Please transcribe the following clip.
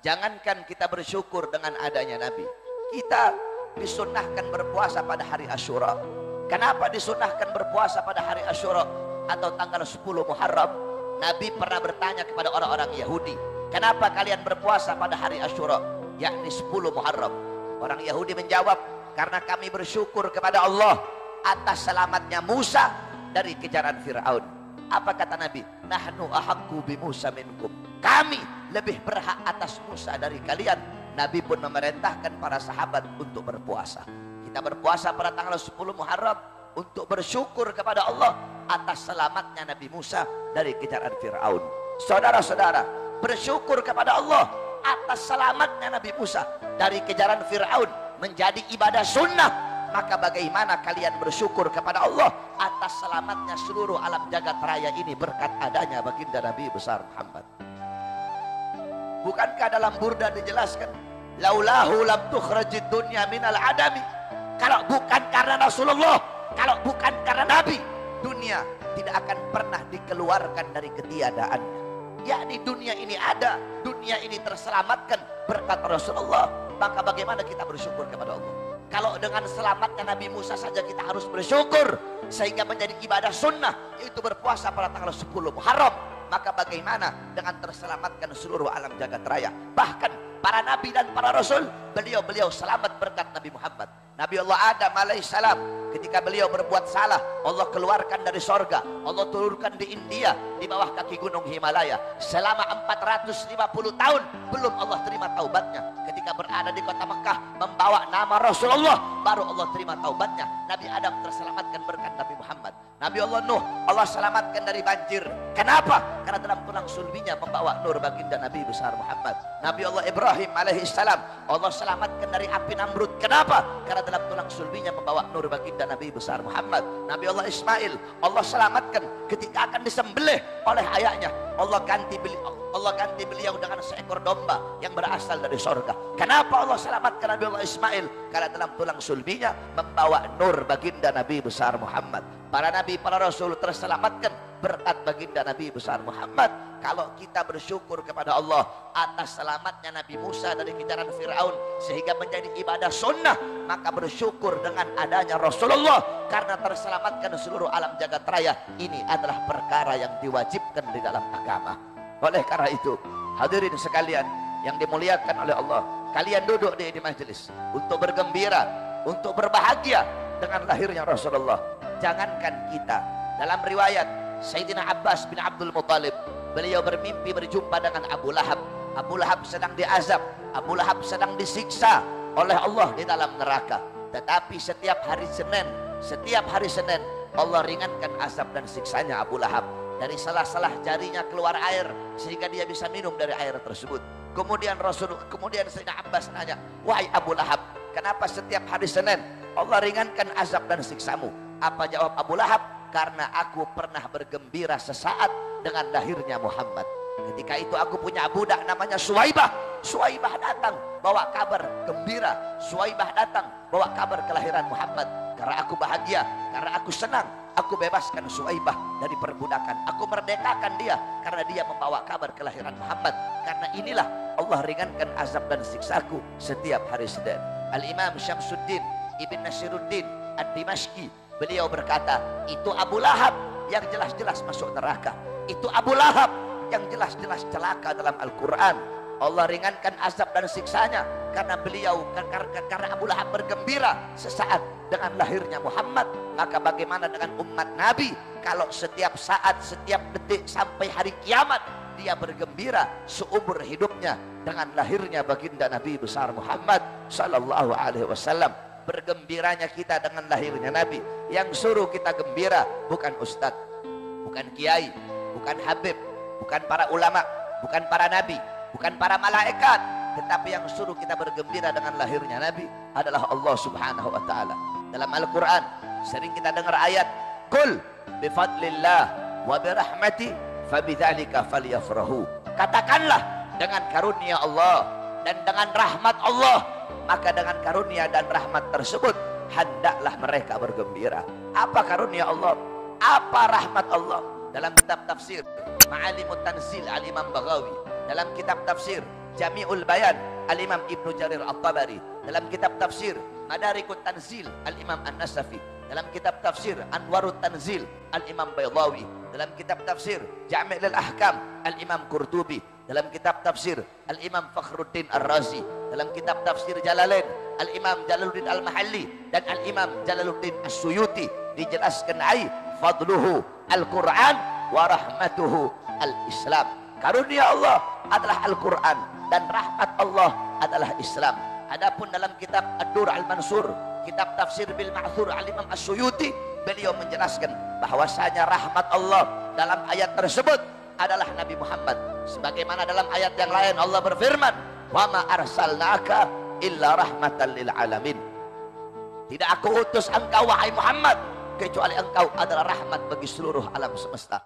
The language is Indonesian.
Jangankan kita bersyukur dengan adanya Nabi, kita disunnahkan berpuasa pada hari Asyura. Kenapa disunnahkan berpuasa pada hari Asyura atau tanggal 10 Muharram? Nabi pernah bertanya kepada orang-orang Yahudi, kenapa kalian berpuasa pada hari Asyura, yakni 10 Muharram? Orang Yahudi menjawab, karena kami bersyukur kepada Allah atas selamatnya Musa dari kejaran Fir'aun. Apa kata Nabi? Nahnu ahaqqu bi Musa minkum. Kami lebih berhak atas Musa dari kalian. Nabi pun memerintahkan para sahabat untuk berpuasa. Kita berpuasa pada tanggal 10 Muharram untuk bersyukur kepada Allah atas selamatnya Nabi Musa dari kejaran Fir'aun. Saudara-saudara, bersyukur kepada Allah atas selamatnya Nabi Musa dari kejaran Fir'aun menjadi ibadah sunnah. Maka bagaimana kalian bersyukur kepada Allah atas selamatnya seluruh alam jagat raya ini berkat adanya baginda Nabi besar Muhammad? Bukankah dalam Burda dijelaskan, laulahu lam tukhrajid dunya minal adami? Kalau bukan karena Rasulullah, kalau bukan karena Nabi, dunia tidak akan pernah dikeluarkan dari ketiadaannya. Yakni dunia ini ada, dunia ini terselamatkan berkat Rasulullah. Maka bagaimana kita bersyukur kepada Allah? Kalau dengan selamatnya Nabi Musa saja kita harus bersyukur sehingga menjadi ibadah sunnah, yaitu berpuasa pada tanggal 10 Muharram, maka bagaimana dengan terselamatkan seluruh alam jagat raya? Bahkan para nabi dan para rasul, beliau selamat berkat Nabi Muhammad. Nabi Allah Adam alaihissalam, ketika beliau berbuat salah, Allah keluarkan dari sorga, Allah turunkan di India, di bawah kaki gunung Himalaya. Selama 450 tahun belum Allah terima taubatnya. Ketika berada di kota Mekah membawa nama Rasulullah, baru Allah terima taubatnya. Nabi Adam terselamatkan berkat Nabi Muhammad. Nabi Allah Nuh, Allah selamatkan dari banjir. Kenapa? Karena dalam tulang sulbinya membawa nur baginda Nabi besar Muhammad. Nabi Allah Ibrahim alaihissalam, Allah selamatkan dari api Namrud. Kenapa? Karena dalam tulang sulbinya membawa nur baginda Nabi besar Muhammad. Nabi Allah Ismail, Allah selamatkan ketika akan disembelih oleh ayahnya. Allah ganti beliau dengan seekor domba yang berasal dari sorga. Kenapa Allah selamatkan Nabi Allah Ismail? Karena dalam tulang sulbinya membawa nur baginda Nabi besar Muhammad. Para nabi, para rasul terselamatkan berkat baginda Nabi besar Muhammad. Kalau kita bersyukur kepada Allah atas selamatnya Nabi Musa dari kejaran Fir'aun sehingga menjadi ibadah sunnah, maka bersyukur dengan adanya Rasulullah karena terselamatkan seluruh alam jagat raya. Ini adalah perkara yang diwajibkan di dalam agama. Oleh karena itu, hadirin sekalian yang dimuliakan oleh Allah, kalian duduk di majelis untuk bergembira, untuk berbahagia dengan lahirnya Rasulullah. Jangankan kita, dalam riwayat Sayyidina Abbas bin Abdul Muttalib, beliau bermimpi berjumpa dengan Abu Lahab. Abu Lahab sedang diazab, Abu Lahab sedang disiksa oleh Allah di dalam neraka. Tetapi setiap hari Senin Allah ringankan azab dan siksanya Abu Lahab. Dari salah-salah jarinya keluar air sehingga dia bisa minum dari air tersebut. Kemudian Sayyidina Abbas nanya, wahai Abu Lahab, kenapa setiap hari Senin Allah ringankan azab dan siksamu? Apa jawab Abu Lahab? Karena aku pernah bergembira sesaat dengan lahirnya Muhammad. Ketika itu aku punya budak namanya Suwaibah. Suwaibah datang bawa kabar gembira. Suwaibah datang bawa kabar kelahiran Muhammad. Karena aku bahagia, karena aku senang, aku bebaskan Suwaibah dari perbudakan. Aku merdekakan dia karena dia membawa kabar kelahiran Muhammad. Karena inilah Allah ringankan azab dan siksaku setiap hari Senin. Al-Imam Syamsuddin Ibn Nasiruddin Ad-Dimashqi, beliau berkata, itu Abu Lahab yang jelas-jelas masuk neraka. Itu Abu Lahab yang jelas-jelas celaka dalam Al-Quran. Allah ringankan azab dan siksanya karena karena Abu Lahab bergembira sesaat dengan lahirnya Muhammad. Maka bagaimana dengan umat Nabi kalau setiap saat, setiap detik sampai hari kiamat dia bergembira seumur hidupnya dengan lahirnya baginda Nabi besar Muhammad sallallahu alaihi wasallam. Bergembiranya kita dengan lahirnya Nabi. Yang suruh kita gembira bukan ustadz, bukan kiai, bukan habib, bukan para ulama, bukan para nabi, bukan para malaikat, tetapi yang suruh kita bergembira dengan lahirnya Nabi adalah Allah subhanahu wa ta'ala. Dalam Al-Quran sering kita dengar ayat, Qul bifadlillah wa birahmati fabidzalika falyafrahu. Katakanlah, dengan karunia Allah dan dengan rahmat Allah, maka dengan karunia dan rahmat tersebut hendaklah mereka bergembira. Apa karunia Allah? Apa rahmat Allah? Dalam kitab tafsir Ma'alimut Tanzil Al-Imam Baghawi, dalam kitab tafsir Jami'ul Bayan Al-Imam Ibnu Jarir At-Tabari, dalam kitab tafsir Madarikut Tanzil Al-Imam An-Nasafi, dalam kitab tafsir Anwarut Tanzil Al-Imam Baydawi, dalam kitab tafsir Jami' al-Ahkam Al-Imam Qurtubi, dalam kitab tafsir Al-Imam Fakhruddin Ar-Razi, dalam kitab tafsir Jalalain Al-Imam Jalaluddin Al-Mahalli dan Al-Imam Jalaluddin As-Suyuti, dijelaskan ai fadluhu Al-Quran wa rahmatuhu Al-Islam. Karunia Allah adalah Al-Quran dan rahmat Allah adalah Islam. Adapun dalam kitab Ad-Dur Al-Mansur, kitab tafsir bil Ma'thur Al-Imam As-Suyuti, beliau menjelaskan bahwasanya rahmat Allah dalam ayat tersebut adalah Nabi Muhammad. Sebagaimana dalam ayat yang lain Allah berfirman, "Wa ma arsalnaka illa rahmatan lil alamin." Tidak aku utus engkau wahai Muhammad kecuali engkau adalah rahmat bagi seluruh alam semesta.